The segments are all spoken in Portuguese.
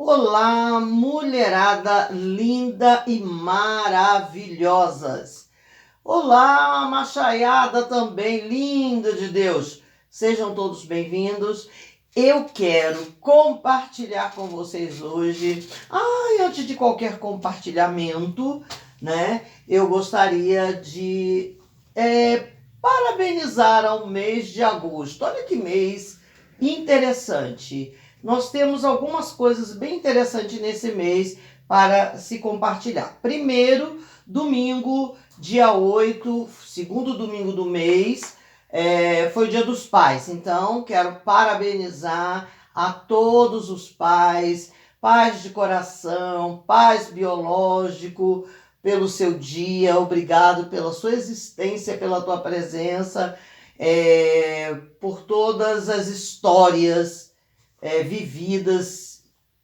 Olá, mulherada linda e maravilhosas. Olá, machaiada também, linda de Deus. Sejam todos bem-vindos. Eu quero compartilhar com vocês hoje. Antes de qualquer compartilhamento, né? Eu gostaria de parabenizar ao mês de agosto. Olha que mês interessante. Nós temos algumas coisas bem interessantes nesse mês para se compartilhar. Primeiro, domingo, dia 8, segundo domingo do mês, foi o Dia dos Pais. Então, quero parabenizar a todos os pais, pais de coração, pais biológico, pelo seu dia. Obrigado pela sua existência, pela tua presença, por todas as histórias vividas,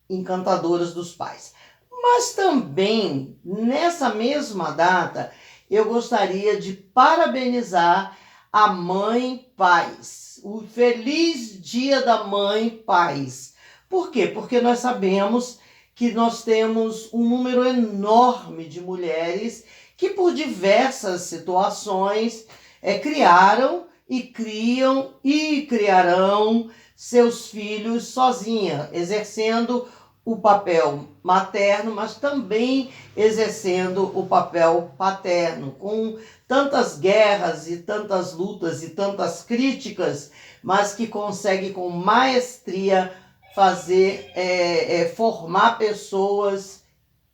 encantadoras dos pais. Mas também, nessa mesma data, eu gostaria de parabenizar a Mãe Paz. O feliz Dia da Mãe Paz. Por quê? Porque nós sabemos que nós temos um número enorme de mulheres que, por diversas situações, criaram e criam e criarão seus filhos sozinha, exercendo o papel materno, mas também exercendo o papel paterno, com tantas guerras e tantas lutas e tantas críticas, mas que consegue com maestria fazer, formar pessoas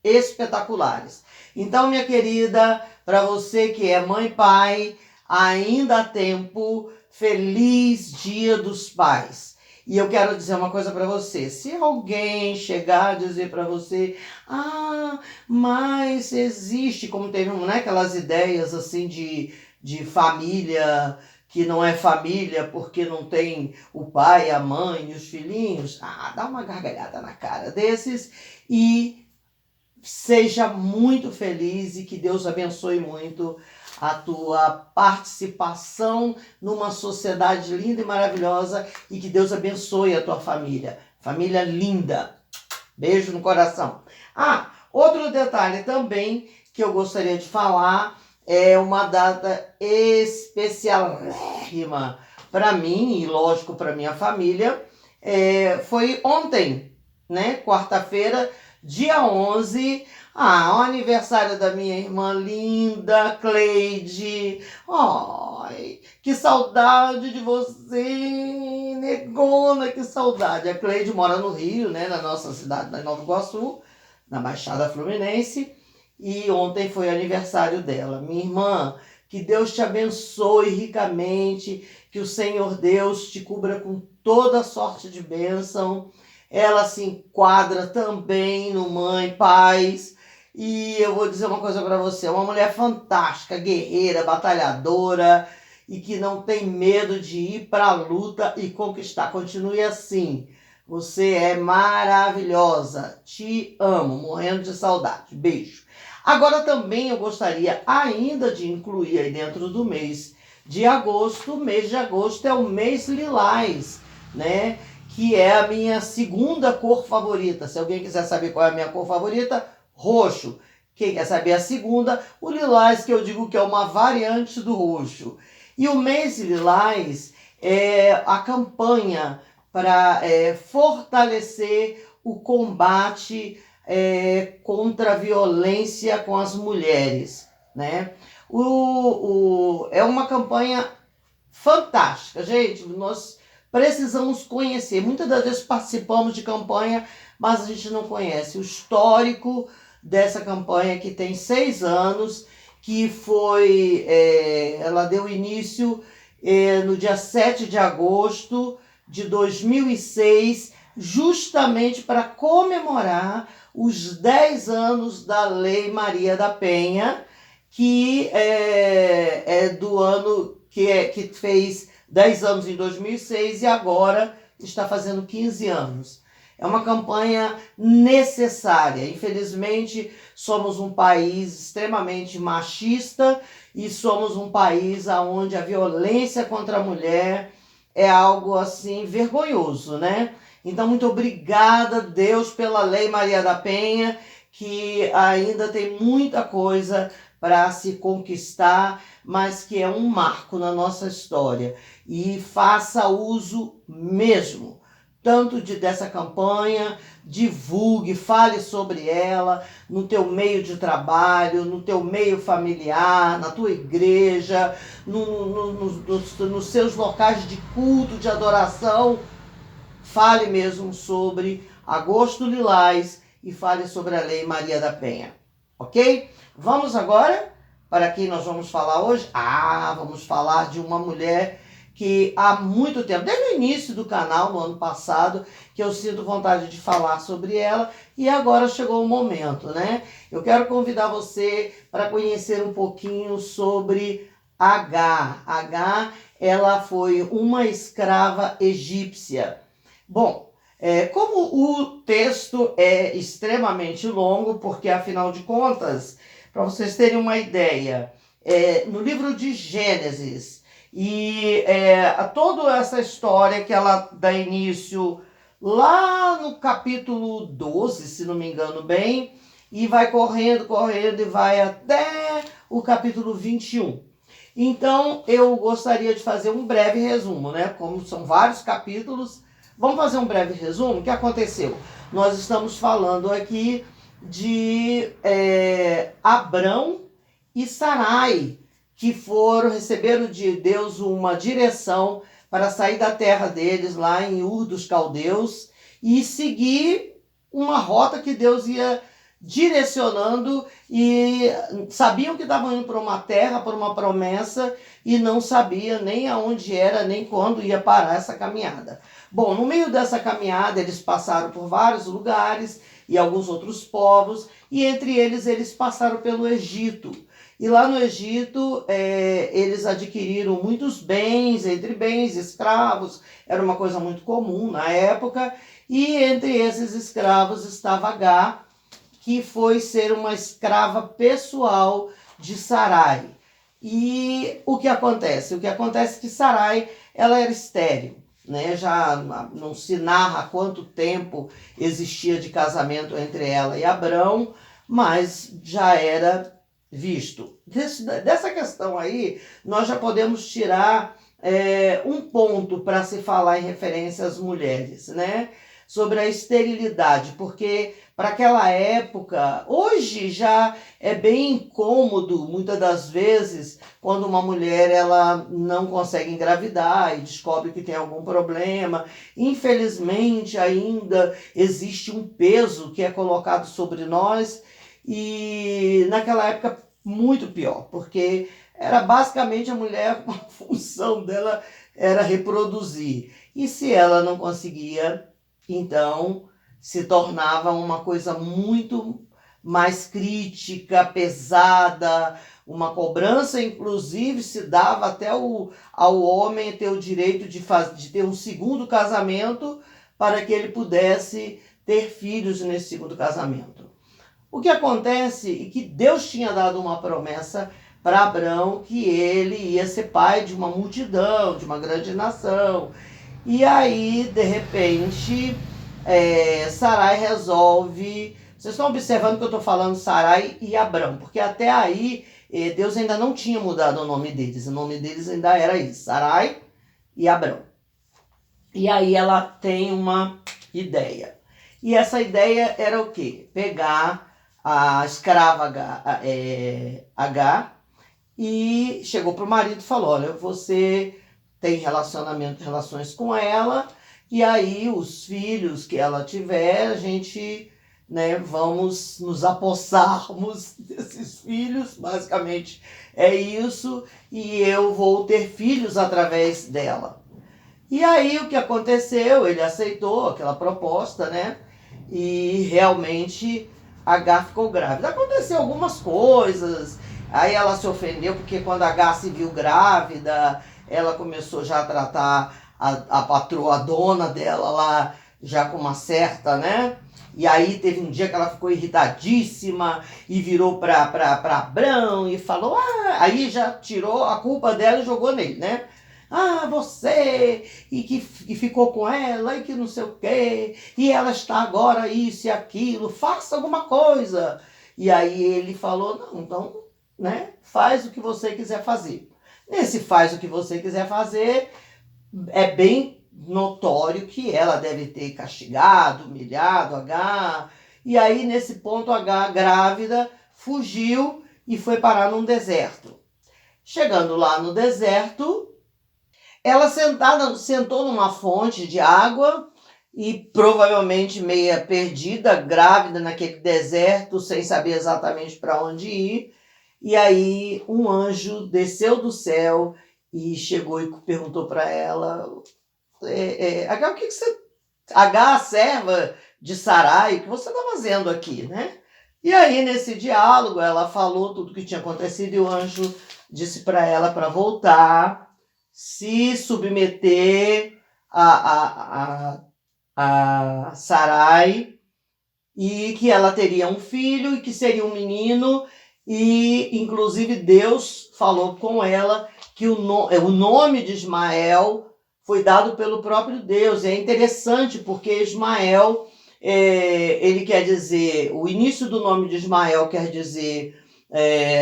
espetaculares. Então, minha querida, para você que é mãe e pai, ainda há tempo, feliz Dia dos Pais. E eu quero dizer uma coisa para você. Se alguém chegar a dizer para você, mas existe, como teve aquelas ideias assim de família que não é família porque não tem o pai, a mãe e os filhinhos, dá uma gargalhada na cara desses e seja muito feliz e que Deus abençoe muito a tua participação numa sociedade linda e maravilhosa e que Deus abençoe a tua família. Família linda. Beijo no coração. Outro detalhe também que eu gostaria de falar é uma data especialérrima para mim e, lógico, para minha família. Foi ontem, né? Quarta-feira, dia 11, o aniversário da minha irmã linda, Cleide. Ai, que saudade de você, negona, que saudade. A Cleide mora no Rio, né, na nossa cidade, na Nova Iguaçu, na Baixada Fluminense, e ontem foi aniversário dela. Minha irmã, que Deus te abençoe ricamente, que o Senhor Deus te cubra com toda sorte de bênção. Ela se enquadra também no Mãe Paz. E eu vou dizer uma coisa para você, é uma mulher fantástica, guerreira, batalhadora e que não tem medo de ir para a luta e conquistar. Continue assim. Você é maravilhosa. Te amo, morrendo de saudade. Beijo. Agora também eu gostaria ainda de incluir aí dentro do mês de agosto. O mês de agosto é o mês lilás, né? Que é a minha segunda cor favorita. Se alguém quiser saber qual é a minha cor favorita, roxo. Quem quer saber a segunda, o lilás, que eu digo que é uma variante do roxo. E o mês lilás é a campanha para fortalecer o combate contra a violência com as mulheres, né? É uma campanha fantástica, gente. Nós precisamos conhecer. Muitas das vezes participamos de campanha, mas a gente não conhece o histórico dessa campanha, que tem 6 anos, que foi, ela deu início no dia 7 de agosto de 2006, justamente para comemorar os 10 anos da Lei Maria da Penha, que é do ano que fez 10 anos em 2006 e agora está fazendo 15 anos. É uma campanha necessária. Infelizmente, somos um país extremamente machista e somos um país onde a violência contra a mulher é algo assim vergonhoso, né? Então, muito obrigada, Deus, pela Lei Maria da Penha, que ainda tem muita coisa para se conquistar, mas que é um marco na nossa história. E faça uso mesmo, tanto dessa campanha, divulgue, fale sobre ela no teu meio de trabalho, no teu meio familiar, na tua igreja, nos seus locais de culto, de adoração. Fale mesmo sobre Agosto Lilás e fale sobre a Lei Maria da Penha, ok? Vamos agora para quem nós vamos falar hoje? Vamos falar de uma mulher que há muito tempo, desde o início do canal, no ano passado, que eu sinto vontade de falar sobre ela e agora chegou o momento, né? Eu quero convidar você para conhecer um pouquinho sobre Agar. Agar, ela foi uma escrava egípcia. Bom, como o texto é extremamente longo, porque afinal de contas, para vocês terem uma ideia, no livro de Gênesis, e toda essa história que ela dá início lá no capítulo 12, se não me engano bem, e vai correndo e vai até o capítulo 21. Então, eu gostaria de fazer um breve resumo, né? Como são vários capítulos, vamos fazer um breve resumo. O que aconteceu? Nós estamos falando aqui de Abrão e Sarai, que receberam de Deus uma direção para sair da terra deles, lá em Ur dos Caldeus, e seguir uma rota que Deus ia direcionando, e sabiam que estavam indo para uma terra, para uma promessa, e não sabia nem aonde era, nem quando ia parar essa caminhada. Bom, no meio dessa caminhada, eles passaram por vários lugares e alguns outros povos, e entre eles passaram pelo Egito. E lá no Egito, eles adquiriram muitos bens, entre bens, escravos, era uma coisa muito comum na época, e entre esses escravos estava Agar, que foi ser uma escrava pessoal de Sarai. E o que acontece? O que acontece é que Sarai, ela era estéril, né? Já não se narra quanto tempo existia de casamento entre ela e Abrão, mas já era visto. Dessa questão aí, nós já podemos tirar um ponto para se falar em referência às mulheres, né? Sobre a esterilidade, porque para aquela época, hoje já é bem incômodo, muitas das vezes, quando uma mulher ela não consegue engravidar e descobre que tem algum problema. Infelizmente, ainda existe um peso que é colocado sobre nós, e naquela época muito pior, porque era basicamente a mulher, a função dela era reproduzir. E se ela não conseguia, então se tornava uma coisa muito mais crítica, pesada, uma cobrança, inclusive, se dava até ao homem ter o direito de ter um segundo casamento para que ele pudesse ter filhos nesse segundo casamento. O que acontece é que Deus tinha dado uma promessa para Abrão que ele ia ser pai de uma multidão, de uma grande nação. E aí, de repente, Sarai resolve... Vocês estão observando que eu estou falando Sarai e Abrão, porque até aí Deus ainda não tinha mudado o nome deles. O nome deles ainda era isso, Sarai e Abrão. E aí ela tem uma ideia. E essa ideia era o quê? Pegar a escrava Agar e chegou para o marido e falou: olha, você tem relações com ela, e aí os filhos que ela tiver, a gente, né, vamos nos apossarmos desses filhos, basicamente é isso, e eu vou ter filhos através dela. E aí o que aconteceu? Ele aceitou aquela proposta, né? E realmente Agar ficou grávida. Aconteceu algumas coisas, aí ela se ofendeu, porque quando Agar se viu grávida, ela começou já a tratar a patroa, a dona dela lá, já com uma certa, né? E aí teve um dia que ela ficou irritadíssima e virou para Abrão e falou, aí já tirou a culpa dela e jogou nele, né? você, que ficou com ela, e que não sei o quê, e ela está agora isso e aquilo, faça alguma coisa. E aí ele falou, não, então, né, faz o que você quiser fazer. Nesse faz o que você quiser fazer, é bem notório que ela deve ter castigado, humilhado H. E aí, nesse ponto, H, grávida, fugiu e foi parar num deserto. Chegando lá no deserto, ela sentou numa fonte de água e provavelmente meia perdida, grávida naquele deserto, sem saber exatamente para onde ir. E aí um anjo desceu do céu e chegou e perguntou para ela, H, o que você... H, serva de Sarai, o que você está fazendo aqui, né? E aí, nesse diálogo, ela falou tudo o que tinha acontecido e o anjo disse para ela para voltar, se submeter a Sarai, e que ela teria um filho e que seria um menino, e inclusive Deus falou com ela que o nome de Ismael foi dado pelo próprio Deus. E é interessante porque Ismael, ele quer dizer, o início do nome de Ismael quer dizer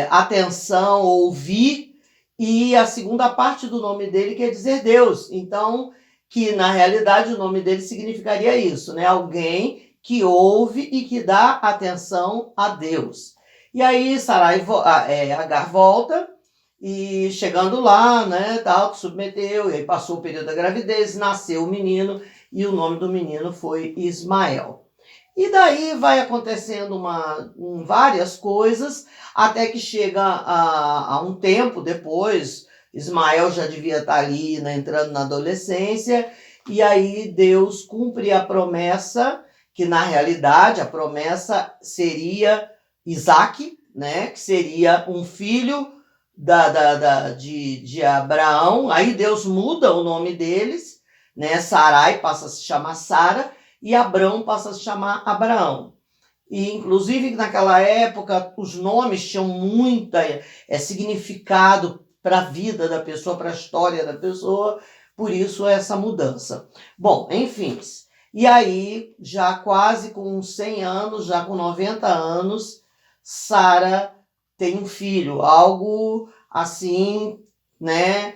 atenção, ouvir, e a segunda parte do nome dele quer dizer Deus. Então, que na realidade o nome dele significaria isso, né? Alguém que ouve e que dá atenção a Deus. E aí Agar volta, e chegando lá, né, tal, submeteu, e aí passou o período da gravidez, nasceu o menino, e o nome do menino foi Ismael. E daí vai acontecendo várias coisas, até que chega a um tempo depois, Ismael já devia estar ali, né, entrando na adolescência, e aí Deus cumpre a promessa, que na realidade a promessa seria Isaque, né, que seria um filho de Abraão. Aí Deus muda o nome deles, né, Sarai passa a se chamar Sara, e Abrão passa a se chamar Abraão. E, inclusive, naquela época, os nomes tinham muito significado para a vida da pessoa, para a história da pessoa, por isso essa mudança. Bom, enfim, e aí, já quase com 100 anos, já com 90 anos, Sara tem um filho, algo assim, né,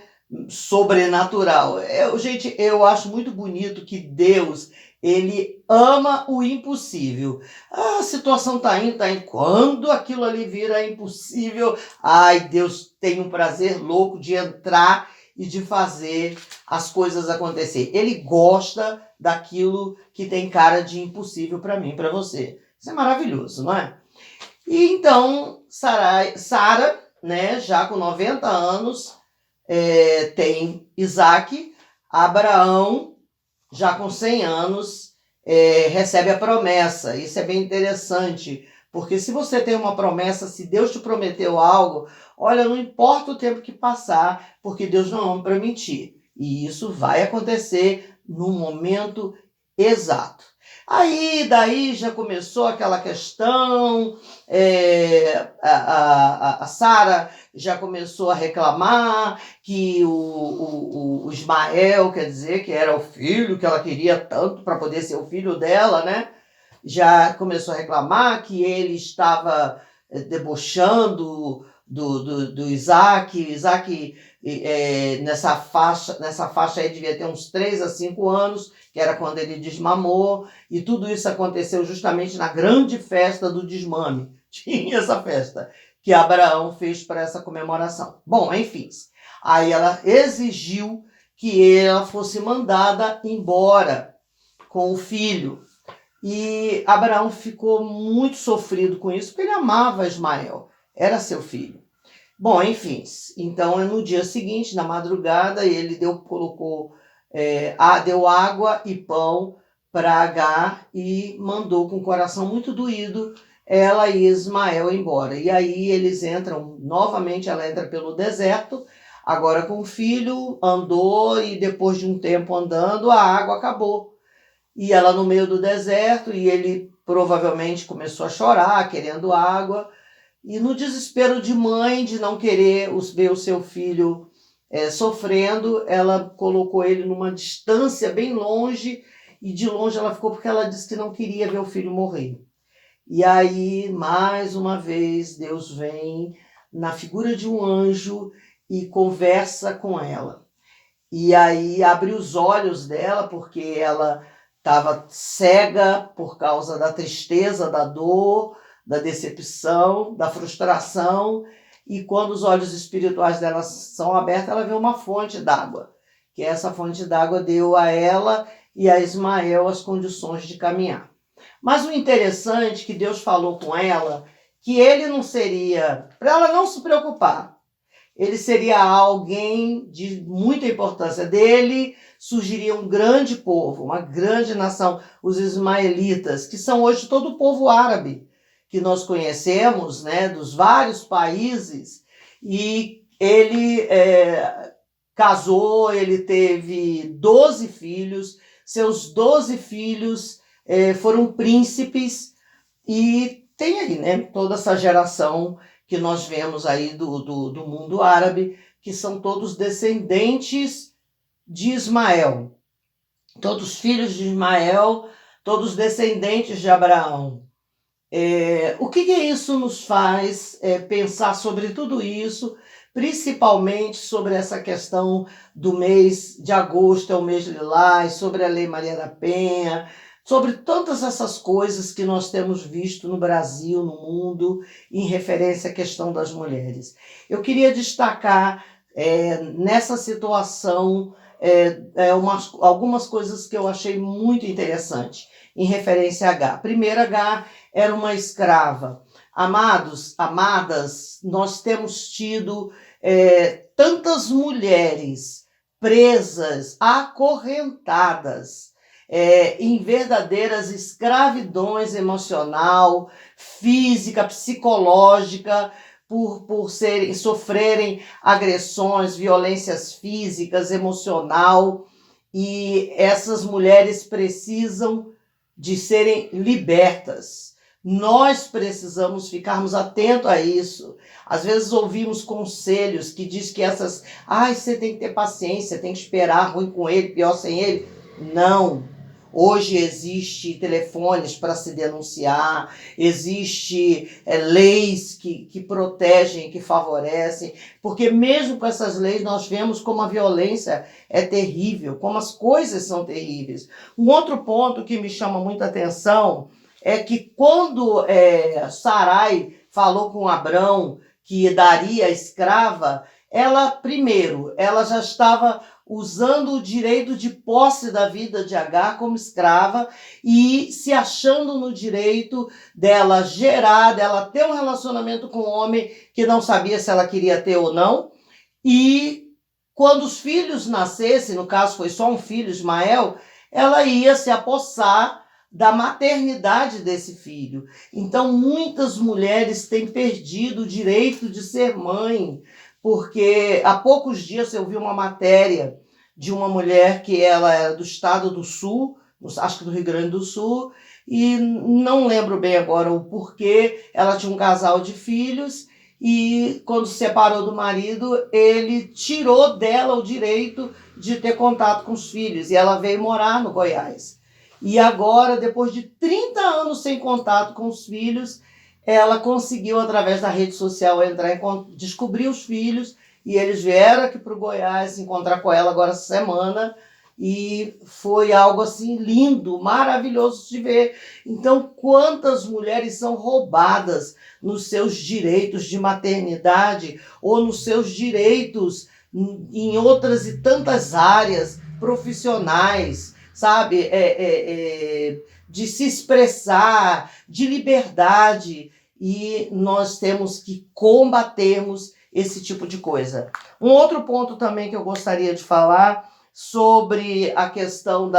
sobrenatural. Gente, eu acho muito bonito que Deus, ele ama o impossível. A situação tá indo. Quando aquilo ali vira impossível, ai, Deus tem um prazer louco de entrar e de fazer as coisas acontecer. Ele gosta daquilo que tem cara de impossível para mim, para você. Isso é maravilhoso, não é? E então, Sara, né, já com 90 anos, tem Isaque. Abraão, já com 100 anos, recebe a promessa. Isso é bem interessante, porque se você tem uma promessa, se Deus te prometeu algo, olha, não importa o tempo que passar, porque Deus não é homem para mentir. E isso vai acontecer no momento exato. Aí, daí já começou aquela questão, a Sara já começou a reclamar que o Ismael, quer dizer, que era o filho que ela queria tanto para poder ser o filho dela, né? Já começou a reclamar que ele estava debochando do Isaac. Isaac, nessa faixa aí, devia ter uns 3 a 5 anos, que era quando ele desmamou, e tudo isso aconteceu justamente na grande festa do desmame. Tinha essa festa que Abraão fez para essa comemoração. Bom, enfim, aí ela exigiu que ela fosse mandada embora com o filho. E Abraão ficou muito sofrido com isso, porque ele amava Ismael, era seu filho. Bom, enfim, então no dia seguinte, na madrugada, ele deu água e pão para Agar e mandou com o coração muito doído ela e Ismael embora. E aí eles entram, novamente ela entra pelo deserto, agora com o filho, andou, e depois de um tempo andando, a água acabou. E ela no meio do deserto, e ele provavelmente começou a chorar, querendo água, e no desespero de mãe, de não querer ver o seu filho sofrendo, ela colocou ele numa distância bem longe, e de longe ela ficou porque ela disse que não queria ver o filho morrer. E aí, mais uma vez, Deus vem na figura de um anjo e conversa com ela. E aí abre os olhos dela, porque ela estava cega por causa da tristeza, da dor, da decepção, da frustração. E quando os olhos espirituais dela são abertos, ela vê uma fonte d'água, que essa fonte d'água deu a ela e a Ismael as condições de caminhar. Mas o interessante é que Deus falou com ela que ele não seria, para ela não se preocupar, ele seria alguém de muita importância. Dele surgiria um grande povo, uma grande nação, os ismaelitas, que são hoje todo o povo árabe que nós conhecemos, né, dos vários países. E ele casou, ele teve 12 filhos, seus 12 filhos foram príncipes, e tem aí, né, toda essa geração que nós vemos aí do mundo árabe, que são todos descendentes de Ismael, todos filhos de Ismael, todos descendentes de Abraão. O que isso nos faz pensar sobre tudo isso, principalmente sobre essa questão do mês de agosto, é o mês lilás, sobre a Lei Maria da Penha, sobre todas essas coisas que nós temos visto no Brasil, no mundo, em referência à questão das mulheres. Eu queria destacar nessa situação algumas coisas que eu achei muito interessantes em referência a H. Primeiro, H era uma escrava. Amados, amadas, nós temos tido tantas mulheres presas, acorrentadas, em verdadeiras escravidões emocional, física, psicológica, por sofrerem agressões, violências físicas, emocional, e essas mulheres precisam de serem libertas. Nós precisamos ficarmos atentos a isso. Às vezes ouvimos conselhos que diz que você tem que ter paciência, tem que esperar, ruim com ele, pior sem ele. Não. Hoje existe telefones para se denunciar, existe leis que protegem, que favorecem, porque mesmo com essas leis nós vemos como a violência é terrível, como as coisas são terríveis. Um outro ponto que me chama muita atenção é que quando Sarai falou com Abrão que daria a escrava, ela já estava usando o direito de posse da vida de Agar como escrava e se achando no direito dela gerar, dela ter um relacionamento com um homem que não sabia se ela queria ter ou não. E quando os filhos nascessem, no caso foi só um filho, Ismael, ela ia se apossar da maternidade desse filho. Então, muitas mulheres têm perdido o direito de ser mãe, porque há poucos dias eu vi uma matéria de uma mulher que ela era do estado do Sul, acho que do Rio Grande do Sul, e não lembro bem agora o porquê. Ela tinha um casal de filhos e quando se separou do marido, ele tirou dela o direito de ter contato com os filhos, e ela veio morar no Goiás. E agora, depois de 30 anos sem contato com os filhos, ela conseguiu, através da rede social, descobrir os filhos, e eles vieram aqui para o Goiás encontrar com ela agora essa semana, e foi algo assim lindo, maravilhoso de ver. Então, quantas mulheres são roubadas nos seus direitos de maternidade ou nos seus direitos em outras e tantas áreas profissionais, sabe? De se expressar, de liberdade, e nós temos que combatermos esse tipo de coisa. Um outro ponto também que eu gostaria de falar sobre a questão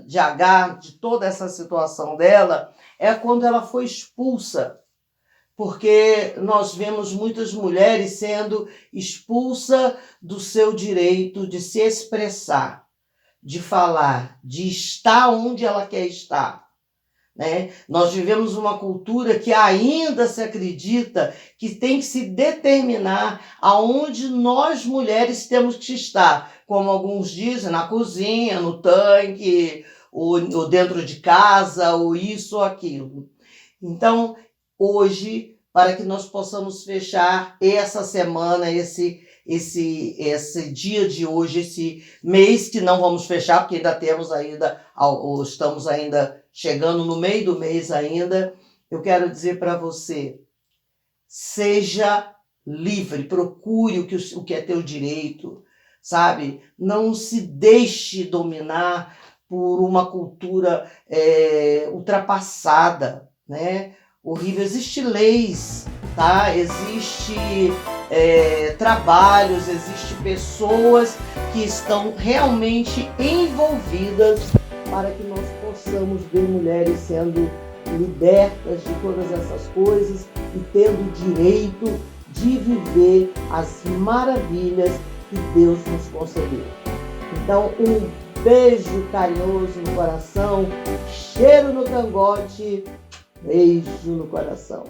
de Agar, de toda essa situação dela, é quando ela foi expulsa, porque nós vemos muitas mulheres sendo expulsas do seu direito de se expressar, de falar, de estar onde ela quer estar. né? Nós vivemos uma cultura que ainda se acredita que tem que se determinar aonde nós mulheres temos que estar, como alguns dizem, na cozinha, no tanque, ou dentro de casa, ou isso ou aquilo. Então, hoje, para que nós possamos fechar essa semana, esse dia de hoje, esse mês que não vamos fechar, porque ainda temos ainda, ou estamos ainda chegando no meio do mês ainda, eu quero dizer para você, seja livre, procure o que é teu direito, sabe? Não se deixe dominar por uma cultura ultrapassada, né? Horrível. Existem leis, tá? Existe trabalhos, existem pessoas que estão realmente envolvidas para que nós possamos ver mulheres sendo libertas de todas essas coisas e tendo o direito de viver as maravilhas que Deus nos concedeu. Então, um beijo carinhoso no coração, cheiro no cangote, beijo no coração.